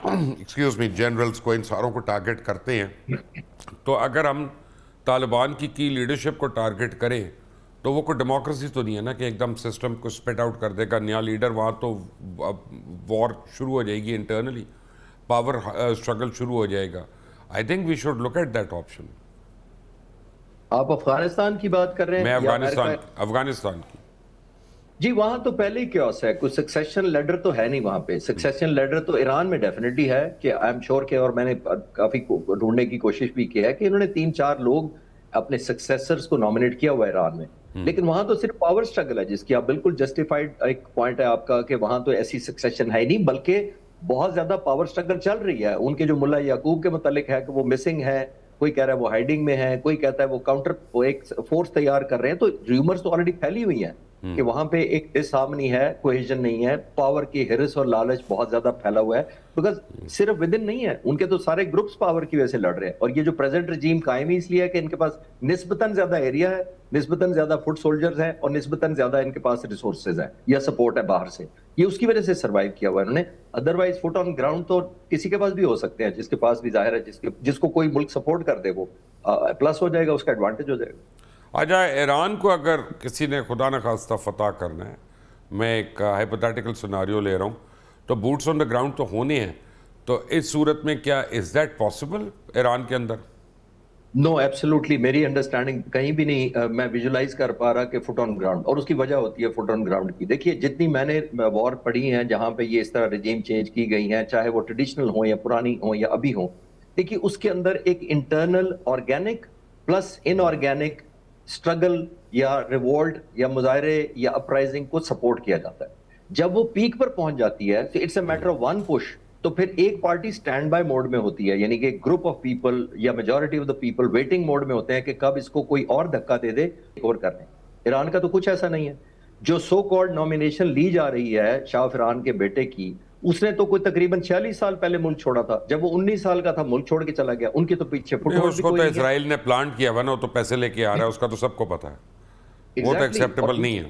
Excuse me generals کو، ان ساروں کو ٹارگٹ کرتے ہیں. تو اگر ہم طالبان کی لیڈرشپ کو ٹارگٹ کریں تو وہ کوئی ڈیموکریسی تو نہیں ہے نا کہ ایک دم سسٹم کو اسپٹ آؤٹ کر دے گا نیا لیڈر. وہاں تو وار شروع ہو جائے گی، انٹرنلی پاور اسٹرگل شروع ہو جائے گا. I think we should look at that option. آپ افغانستان کی بات کر رہے ہیں میں یا امریکہ؟ افغانستان کی. جی وہاں تو پہلے ہی کیوس ہے، کوئی سکسیشن لیڈر تو ہے نہیں وہاں پہ. سکسیشن لیڈر تو ایران میں ڈیفینیٹلی ہے کہ آئی ایم شور کہ، اور میں نے کافی ڈھونڈنے کی کوشش بھی کی ہے کہ انہوں نے 3-4 لوگ اپنے سکسیسرز کو نامنیٹ کیا ہوا ہے ایران میں. لیکن وہاں تو صرف پاور سٹرگل ہے، جس کی آپ بالکل جسٹیفائڈ ایک پوائنٹ ہے آپ کا کہ وہاں تو ایسی سکسیشن ہے نہیں، بلکہ بہت زیادہ پاور سٹرگل چل رہی ہے. ان کے جو ملا یعقوب کے متعلق ہے کہ وہ مسنگ ہے، کوئی کہہ رہا ہے وہ ہائیڈنگ میں ہے، کوئی کہتا ہے وہ کاؤنٹر ایک فورس تیار کر رہے ہیں. تو ریومرز تو آلریڈی پھیلی ہوئی ہیں کہ وہاں پہ ایک ڈس ہارمنی ہے، کوہیژن نہیں ہے، پاور کی ہرس اور لالچ بہت زیادہ پھیلا ہوا ہے. بیکاز صرف ود ان نہیں ہے، ان کے تو سارے گروپس پاور کی وجہ سے لڑ رہے ہیں. اور یہ جو پریزنٹ رجیم قائم ہی اس لیے ہے کہ ان کے پاس نسبتاً زیادہ ایریا ہے، نسبتاً زیادہ فٹ سولجرز ہیں، اور نسبتاً زیادہ ان کے پاس ریسورسز ہیں یا سپورٹ ہے باہر سے. یہ اس کی وجہ سے سروائیو کیا ہوا ہے انہوں نے. ادروائز فٹ آن گراؤنڈ تو کسی کے پاس بھی ہو سکتے ہیں، جس کے پاس بھی ظاہر ہے جس کو کوئی ملک سپورٹ کر دے وہ پلس ہو جائے گا، اس کا ایڈوانٹیج ہو جائے گا. اچھا، ایران کو اگر کسی نے خدا نخواستہ فتح کرنا ہے، میں ایک ہائپوتھیٹیکل سیناریو لے رہا ہوں، تو بوٹس آن دا گراؤنڈ تو ہونے ہیں. تو اس صورت میں کیا از دیٹ پاسبل ایران کے اندر؟ نو ایبسولوٹلی، میری انڈرسٹینڈنگ کہیں بھی نہیں میں ویژولائز کر پا رہا کہ فٹ آن گراؤنڈ. اور اس کی وجہ ہوتی ہے فٹ آن گراؤنڈ کی. دیکھیے جتنی میں نے وار پڑھی ہیں جہاں پہ یہ اس طرح رجیم چینج کی گئی ہیں، چاہے وہ ٹریڈیشنل ہوں یا پرانی ہوں یا ابھی ہوں، دیکھیے اس کے اندر ایک انٹرنل آرگینک پلس ان آرگینک اسٹرگل یا ریوولٹ یا مظاہرے یا اپرائزنگ کو سپورٹ کیا جاتا ہے. جب وہ پیک پر پہنچ جاتی ہے تو it's a matter of one push. تو پھر ایک پارٹی سٹینڈ بائی موڈ میں ہوتی ہے، یعنی کہ گروپ آف پیپل یا majority of the people waiting mode میں ہوتے ہیں کہ کب اس کو کوئی اور دھکا دے دے اور کر لیں. ایران کا تو کچھ ایسا نہیں ہے. جو سو کالڈ نامینیشن لی جا رہی ہے شاہ فرحان کے بیٹے کی، اس نے تو کوئی تقریباً 46 سال پہلے ملک چھوڑا تھا. جب وہ 19 سال کا تھا ملک چھوڑ کے چلا گیا. ان کے تو پیچھے فٹ ہولڈ اس بھی کو کوئی تو نہیں ہے. اسرائیل نے پلانٹ کیا ہوا نا، وہ تو پیسے لے کے آ رہا ہے، اس کا تو سب کو پتا ہے. وہ تو ایکسیپٹیبل نہیں ہے.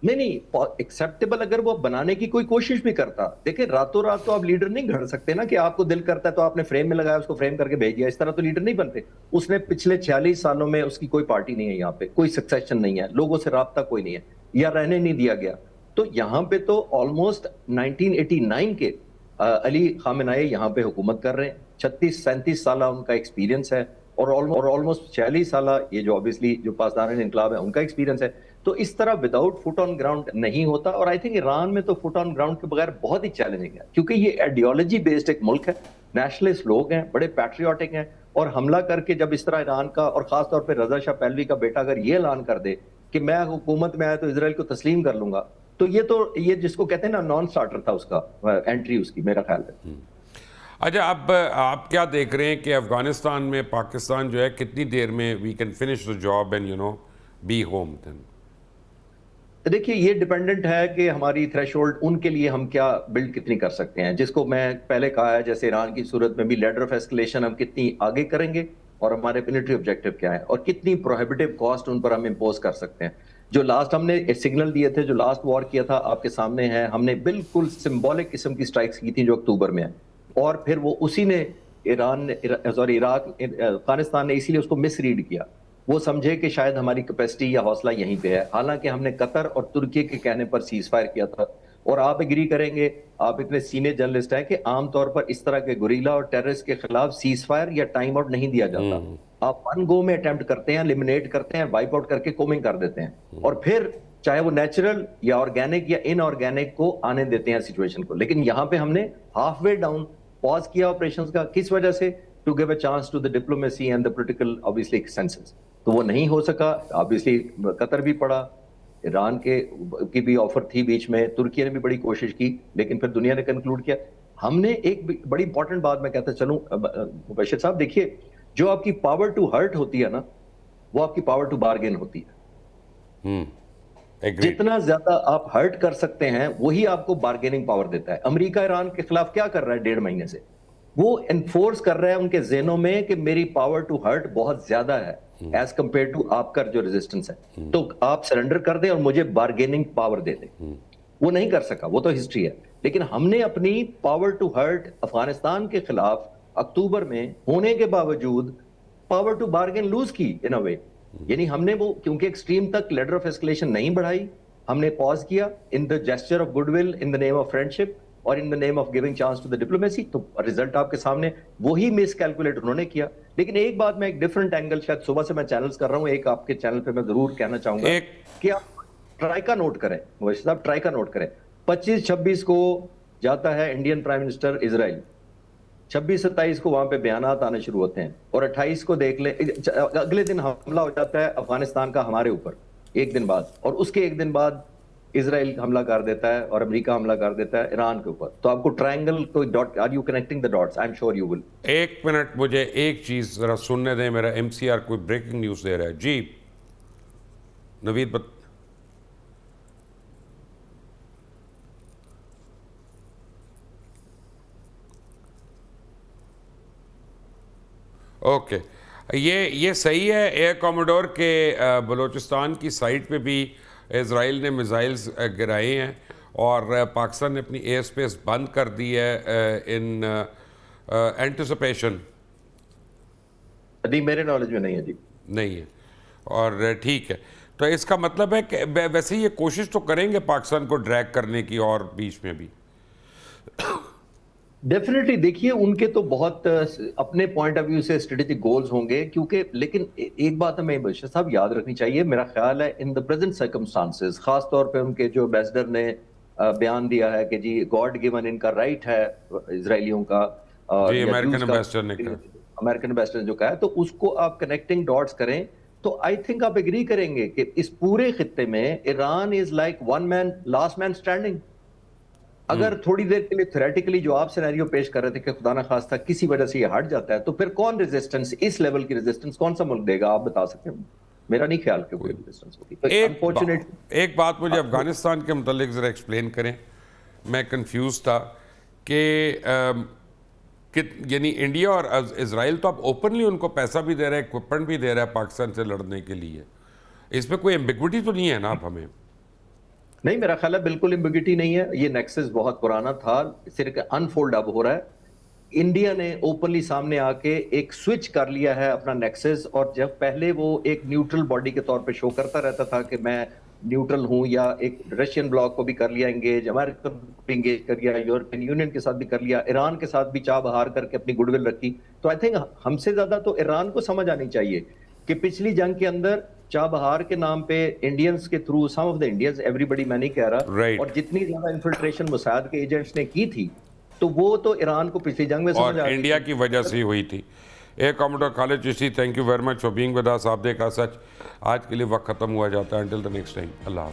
نہیں ایکسیپٹیبل اگر وہ بنانے کی کوئی کوشش بھی کرتا. دیکھیں راتوں رات تو آپ لیڈر نہیں گھڑ سکتے نا کہ آپ کو دل کرتا ہے تو آپ نے فریم میں لگایا، اس کو فریم کر کے بھیج دیا. اس طرح تو لیڈر نہیں بنتے. اس نے پچھلے 46 سالوں میں اس کی کوئی پارٹی نہیں ہے، یہاں پہ کوئی سکسیشن نہیں ہے، لوگوں سے رابطہ کوئی نہیں ہے یا رہنے نہیں دیا گیا. تو یہاں پہ تو آلموسٹ 1989 کے علی خامنہئی یہاں پہ حکومت کر رہے ہیں. 36-37 سالہ ان کا ایکسپیرینس ہے، اور آلموسٹ 46 سالہ یہ جو obviously جو پاسداران انقلاب ہے ان کا ایکسپیرینس ہے. تو اس طرح وداؤٹ فٹ آن گراؤنڈ نہیں ہوتا. اور آئی تھنک ایران میں تو فٹ آن گراؤنڈ کے بغیر بہت ہی چیلنجنگ ہے، کیونکہ یہ آئیڈیالوجی بیسڈ ایک ملک ہے، نیشنلسٹ لوگ ہیں، بڑے پیٹریوٹک ہیں. اور حملہ کر کے جب اس طرح ایران کا، اور خاص طور پہ رضا شاہ پہلوی کا بیٹا اگر یہ اعلان کر دے کہ میں حکومت میں آیا تو اسرائیل کو تسلیم کر لوں گا، تو یہ جس کو کہتے ہیں نا نان سٹارٹر تھا اس کا انٹری اس کی، میرا خیال ہے. اچھا، اب آپ کیا دیکھ رہے ہیں کہ افغانستان میں پاکستان جو ہے کتنی دیر میں we can finish the job and be home then? دیکھیے یہ ڈیپینڈنٹ ہے کہ ہماری تھریش ہولڈ ان کے لیے ہم کیا بلڈ کتنی کر سکتے ہیں. جس کو میں پہلے کہا ہے، جیسے ایران کی صورت میں بھی لیڈر آف ایسکلیشن ہم کتنی آگے کریں گے، اور ہمارے ملٹری آبجیکٹو کیا ہے، اور کتنی پروہیبٹیو کاسٹ ان پر ہم امپوز کر سکتے ہیں. جو لاسٹ ہم نے سگنل دیے تھے، جو لاسٹ وار کیا تھا آپ کے سامنے ہے، ہم نے بالکل سمبولک قسم کی سٹرائکس کی تھی جو اکتوبر میں ہے. اور پھر وہ اسی نے عراق افغانستان نے اسی لیے اس کو مس ریڈ کیا. وہ سمجھے کہ شاید ہماری کیپیسٹی یا حوصلہ یہیں پہ ہے، حالانکہ ہم نے قطر اور ترکی کے کہنے پر سیز فائر کیا تھا. اور آپ ایگری کریں گے، آپ اتنے سینئر جرنلسٹ ہیں، کہ عام طور پر اس طرح کے گوریلا اور ٹیررسٹ کے خلاف سیز فائر یا ٹائم آؤٹ نہیں دیا جاتا. آپ ون گو میں اٹیمپٹ کرتے ہیں، لیمنیٹ کرتے ہیں، وائپ آؤٹ کر کے کومنگ کر دیتے ہیں، اور پھر چاہے وہ نیچرل یا آرگینک یا ان آرگینک کو آنے دیتے ہیں سچویشن کو. لیکن یہاں پہ ہم نے ہاف وے ڈاؤن پاز کیا آپریشنز کا. کس وجہ سے؟ To give a chance to the diplomacy and the political obviously consensus. تو وہ نہیں ہو سکا. obviously قطر بھی پڑا، ایران کی بھی آفر تھی بیچ میں، ترکی نے بھی بڑی کوشش کی، لیکن پھر دنیا نے کنکلوڈ کیا. ہم نے ایک بڑی امپورٹنٹ بات میں کہتا چلوں مبشر صاحب، دیکھیے جو آپ کی پاور ٹو ہرٹ ہوتی ہے نا، وہ آپ کی پاور ٹو بارگین ہوتی ہے. جتنا زیادہ آپ ہرٹ کر سکتے ہیں وہی آپ کو بارگیننگ پاور دیتا ہے. امریکہ ایران کے خلاف کیا کر رہا ہے 1.5 مہینے سے؟ وہ انفورس کر رہا ہے ان کے ذہنوں میں کہ میری پاور ٹو ہرٹ بہت زیادہ ہے ایز کمپیئر ٹو آپ کا جو ریزسٹنس ہے. تو آپ سرنڈر کر دیں اور مجھے بارگیننگ پاور دے دیں. وہ نہیں کر سکا، وہ تو ہسٹری ہے. لیکن ہم نے اپنی پاور ٹو ہرٹ افغانستان کے خلاف اکتوبر میں ہونے کے باوجود پاور ٹو بارگین لوز کی ان اے وے. یعنی ہم نے وہ کیونکہ ایکسٹریم تک لیڈر آف ایسکلیشن نہیں بڑھائی, ہم نے پاز کیا in the gesture of good will, in the name of friendship اور in the name of giving chance to the diplomacy. تو ریزلٹ آپ کے سامنے, وہی مس کیلکولیٹ انہوں نے کیا. لیکن ایک بات میں ایک ڈفرنٹ اینگل, شاید صبح سے میں چینلز کر رہا ہوں, ایک آپ کے چینل پہ میں ضرور کہنا چاہوں گا کہ آپ ٹرائی کا نوٹ کریں, مبشر صاحب ٹرائی کا نوٹ کریں. 25-26 کو جاتا ہے انڈین پرائم منسٹر اسرائیل, 26-27 کو وہاں پہ بیانات آنے شروع ہوتے ہیں, اور 28 کو دیکھ لیں اگلے دن حملہ ہو جاتا ہے افغانستان کا ہمارے اوپر ایک دن بعد, اور اس کے ایک دن بعد اسرائیل حملہ کر دیتا ہے اور امریکہ حملہ کر دیتا ہے ایران کے اوپر. تو آپ کو ٹرائنگل کو dot, are you connecting the dots? I am sure you will. ایک منٹ مجھے ایک چیز ذرا سننے دیں, میرا ایم سی آر کوئی بریکنگ نیوز دے رہا ہے. جی نوید اوکے, یہ صحیح ہے. ایئر کوموڈور کے بلوچستان کی سائٹ پہ بھی اسرائیل نے میزائلز گرائے ہیں, اور پاکستان نے اپنی ایئر سپیس بند کر دی ہے ان اینٹیسپیشن. جی میرے نالج میں نہیں ہے. جی نہیں ہے, اور ٹھیک ہے. تو اس کا مطلب ہے کہ ویسے یہ کوشش تو کریں گے پاکستان کو ڈریگ کرنے کی, اور بیچ میں بھی ڈیفینیٹلی. دیکھیے ان کے تو بہت اپنے پوائنٹ آف ویو سے اسٹریٹجک گولز ہوں گے, کیونکہ لیکن ایک بات ہمیں بشیر صاحب یاد رکھنی چاہیے, میرا خیال ہے ان دا پریزنٹ سرکمسٹانسز, خاص طور پہ ان کے جو ایمبیسڈر نے بیان دیا ہے کہ جی گاڈ گیون ان کا رائٹ ہے اسرائیلیوں کا, جی امریکن ایمبیسڈر نے کہا, امریکن ایمبیسڈر نے جو کہا ہے, تو اس کو آپ کنیکٹنگ ڈاٹس کریں تو آئی تھنک آپ ایگری کریں گے کہ اس پورے خطے میں Iran is like one man last man standing. اگر تھوڑی دیر کے لیے تھیوریٹیکلی جو آپ سینیریو پیش کر رہے تھے کہ خدا نہ خواستہ کسی وجہ سے یہ ہٹ جاتا ہے, تو پھر کون ریزسٹنس, اس لیول کی ریزسٹنس کون سا ملک دے گا؟ آپ بتا سکتے ہیں؟ میرا نہیں خیال کہ کوئی ریزسٹنس ہوگی. ایک بات مجھے افغانستان کے متعلق ذرا ایکسپلین کریں, میں کنفیوز تھا کہ یعنی انڈیا اور اسرائیل تو اب اوپنلی ان کو پیسہ بھی دے رہا ہے, اکوپمنٹ بھی دے رہا ہے پاکستان سے لڑنے کے لیے, اس میں کوئی ایمبیگوٹی تو نہیں ہے نا اب ہمیں؟ نہیں, میرا خیال ہے بالکل ایمبیگوٹی نہیں ہے. یہ نیکسس بہت پرانا تھا, صرف انفولڈ اب ہو رہا ہے. انڈیا نے اوپنلی سامنے آ کے ایک سوئچ کر لیا ہے اپنا نیکسس, اور جب پہلے وہ ایک نیوٹرل باڈی کے طور پہ شو کرتا رہتا تھا کہ میں نیوٹرل ہوں, یا ایک رشین بلاک کو بھی کر لیا انگیج, امریکہ بھی انگیج کر لیا, یورپین یونین کے ساتھ بھی کر لیا, ایران کے ساتھ بھی چاہ بہار کر کے اپنی گڈ ول رکھی. تو آئی تھنک ہم سے زیادہ تو ایران کو سمجھ آنی چاہیے کہ پچھلی جنگ کے اندر چاہ بہار کے نام پہ انڈینز کے through, some of the Indians, everybody میں نہیں کہہ رہا, اور جتنی زیادہ انفلٹریشن موساد کے ایجنٹس نے کی تھی, تو وہ تو ایران کو پچھلی جنگ میں سمجھ اور انڈیا کی وجہ سے ہوئی تھی. Air commodore Khalid Chishti, thank you very much for being with us. آپ دیکھا سچ, آج کے لیے وقت ختم ہوا جاتا ہے. انٹل دا نیکسٹ ٹائم, اللہ حافظ.